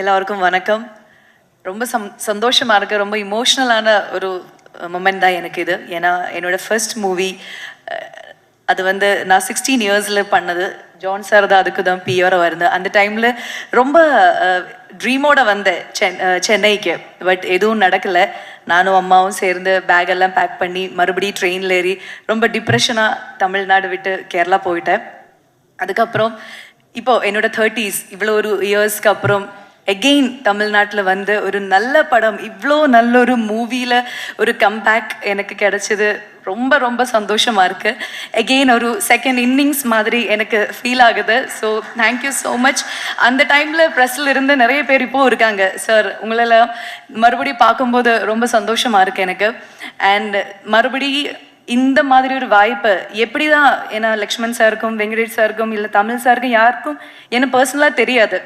எல்லாருக்கும் வணக்கம். ரொம்ப சந்தோஷமாக இருக்குது. ரொம்ப இமோஷ்னலான ஒரு மொமெண்ட் தான் எனக்கு இது. ஏன்னா என்னோடய ஃபர்ஸ்ட் மூவி அது வந்து நான் 16 இயர்ஸில் பண்ணது. ஜான் சார் தான் அதுக்கு தான் பிஆராக வருது. அந்த டைமில் ரொம்ப ட்ரீமோட வந்தேன் சென்னைக்கு. பட் எதுவும் நடக்கலை. நானும் அம்மாவும் சேர்ந்து பேக்கெல்லாம் பேக் பண்ணி மறுபடியும் ட்ரெயினில் ஏறி ரொம்ப டிப்ரெஷனாக தமிழ்நாடு விட்டு கேரளா போயிட்டேன். அதுக்கப்புறம் இப்போது என்னோட 30s இவ்வளோ ஒரு இயர்ஸ்க்கு அப்புறம் எகெயின் தமிழ்நாட்டில் வந்து ஒரு நல்ல படம், இவ்வளோ நல்ல ஒரு மூவியில் ஒரு கம்பேக் எனக்கு கிடைச்சது. ரொம்ப ரொம்ப சந்தோஷமாக இருக்குது. எகெயின் ஒரு செகண்ட் இன்னிங்ஸ் மாதிரி எனக்கு ஃபீல் ஆகுது. So thank you so much. அந்த டைமில் ப்ரெஸ்ஸில் இருந்து நிறைய பேர் இப்போது இருக்காங்க. சார் உங்களெல்லாம் மறுபடியும் பார்க்கும்போது ரொம்ப சந்தோஷமாக இருக்குது எனக்கு. அண்ட் மறுபடியும் இந்த மாதிரி ஒரு வாய்ப்பு எப்படி தான், ஏன்னா லக்ஷ்மண் சாருக்கும் வெங்கடேஷ் சாருக்கும் இல்லை தமிழ் சாருக்கும் யாருக்கும் என்ன பர்சனலாக தெரியாது.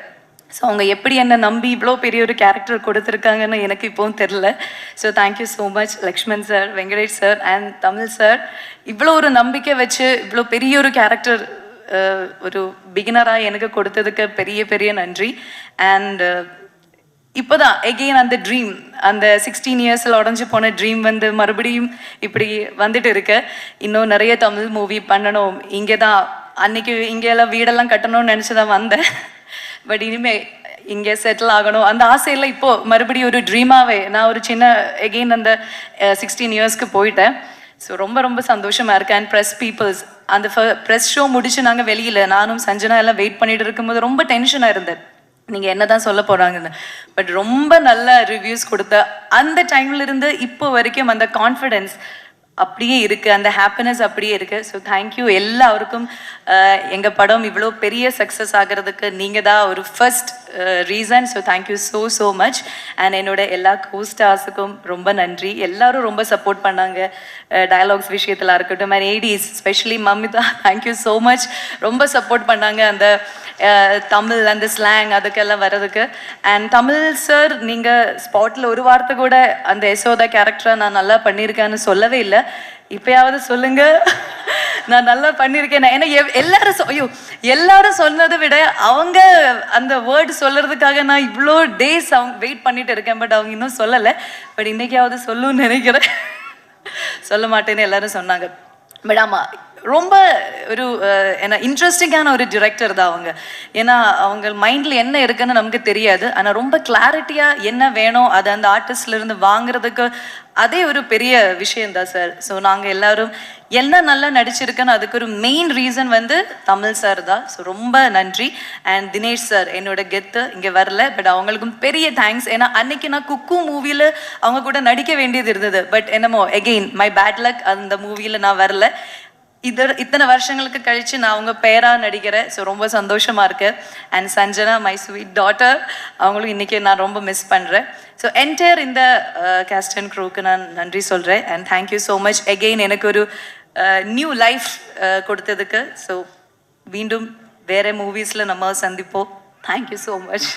ஸோ அவங்க எப்படி என்னை நம்பி இவ்வளோ பெரிய ஒரு கேரக்டர் கொடுத்துருக்காங்கன்னு எனக்கு இப்போவும் தெரில. So thank you so much Lakshman sir, Venkatesh sir and Tamil sir. இவ்வளோ ஒரு நம்பிக்கை வச்சு இவ்வளோ பெரிய ஒரு கேரக்டர் ஒரு பிகினராக எனக்கு கொடுத்ததுக்கு பெரிய பெரிய நன்றி. அண்ட் இப்போதான் எகெயின் அந்த ட்ரீம், அந்த 16 இயர்ஸில் உடஞ்சி போன ட்ரீம் வந்து மறுபடியும் இப்படி வந்துட்டு இருக்கு. இன்னும் நிறைய தமிழ் மூவி பண்ணணும். இங்கே தான் அன்னைக்கு இங்கெல்லாம் வீடெல்லாம் கட்டணும்னு நினச்சி தான் வந்தேன். பட் இனிமேல் இங்கே செட்டில் ஆகணும் அந்த ஆசையில் இப்போது மறுபடியும் ஒரு ட்ரீமாகவே நான் ஒரு சின்ன எகெயின் அந்த 16 இயர்ஸ்க்கு போயிட்டேன். ஸோ ரொம்ப ரொம்ப சந்தோஷமாக இருக்கேன். அண்ட் ப்ரெஸ் பீப்புள்ஸ் அந்த ப்ரெஸ் ஷோ முடிச்சு நாங்கள் வெளியில் நானும் சஞ்சனா எல்லாம் வெயிட் பண்ணிட்டு இருக்கும்போது ரொம்ப டென்ஷனாக இருந்தேன், நீங்கள் என்ன தான் சொல்ல போகிறாங்கன்னு. பட் ரொம்ப நல்ல ரிவ்யூஸ் கொடுத்த அந்த டைம்லேருந்து இப்போ வரைக்கும் அந்த கான்ஃபிடென்ஸ் அப்படியே இருக்குது, அந்த ஹாப்பினஸ் அப்படியே இருக்குது. ஸோ தேங்க்யூ எல்லாருக்கும். எங்கள் படம் இவ்வளோ பெரிய சக்ஸஸ் ஆகிறதுக்கு நீங்கள் தான் ஒரு first reason. So thank you so so much. And என்னோட எல்லா கோஸ்டார்ஸுக்கும் ரொம்ப நன்றி. எல்லோரும் ரொம்ப சப்போர்ட் பண்ணாங்க டயலாக்ஸ் விஷயத்தில் இருக்கட்டும். And ADs especially Mamitha, thank you so much. ரொம்ப சப்போர்ட் பண்ணாங்க அந்த தமிழ் அந்த ஸ்லாங் அதுக்கெல்லாம் வர்றதுக்கு. அண்ட் தமிழ் சார், நீங்கள் ஸ்பாட்டில் ஒரு வார்த்தை கூட அந்த யசோதா கேரக்டரை நான் நல்லா பண்ணியிருக்கேன்னு சொல்லவே இல்லை. இப்போயாவது சொல்லுங்க நான் நல்லா பண்ணியிருக்கேன். ஏன்னா எல்லாரும் சொன்னதை விட அவங்க அந்த வேர்டு சொல்கிறதுக்காக நான் இவ்வளோ டேஸ் அவங்க வெயிட் பண்ணிட்டு இருக்கேன். பட் அவங்க இன்னும் சொல்லலை. பட் இன்றைக்காவது சொல்லுன்னு நினைக்கிறேன். சொல்ல மாட்டேன்னு எல்லாரும் சொன்னாங்க. பட் ஆமாம், ரொம்ப ஒரு என்ன இன்ட்ரெஸ்டிங்கான ஒரு டிரெக்டர் தான் அவங்க. ஏன்னா அவங்க மைண்டில் என்ன இருக்குன்னு நமக்கு தெரியாது. ஆனால் ரொம்ப கிளாரிட்டியாக என்ன வேணும் அதை அந்த ஆர்டிஸ்ட்லேருந்து வாங்குறதுக்கு அதே ஒரு பெரிய விஷயந்தான் சார். ஸோ நாங்கள் எல்லோரும் என்ன நல்லா நடிச்சிருக்கேன்னு அதுக்கு ஒரு மெயின் ரீசன் வந்து தமிழ் சார் தான். ஸோ ரொம்ப நன்றி. அண்ட் தினேஷ் சார் என்னோட கெத்து இங்கே வரல. பட் அவங்களுக்கும் பெரிய தேங்க்ஸ். ஏன்னா அன்னைக்கு நான் குக்கு மூவியில் அவங்க கூட நடிக்க வேண்டியது இருந்தது. பட் என்னமோ எகெயின் மை பேட் லக், அந்த மூவியில் நான் வரல. இத்தனை வருஷங்களுக்கு கழித்து நான் அவங்க பேராக நடிக்கிறேன். ஸோ ரொம்ப சந்தோஷமாக இருக்குது. And Sanjana, my sweet daughter, அவங்களும் இன்றைக்கி நான் ரொம்ப மிஸ் பண்ணுறேன். ஸோ என்டையர் இந்த கேஸ்ட் அண்ட் க்ரூக்கு நான் நன்றி சொல்கிறேன். And thank you so much again எனக்கு ஒரு நியூ லைஃப் கொடுத்ததுக்கு. ஸோ மீண்டும் வேறு மூவிஸில் நம்ம சந்திப்போம். Thank you so much.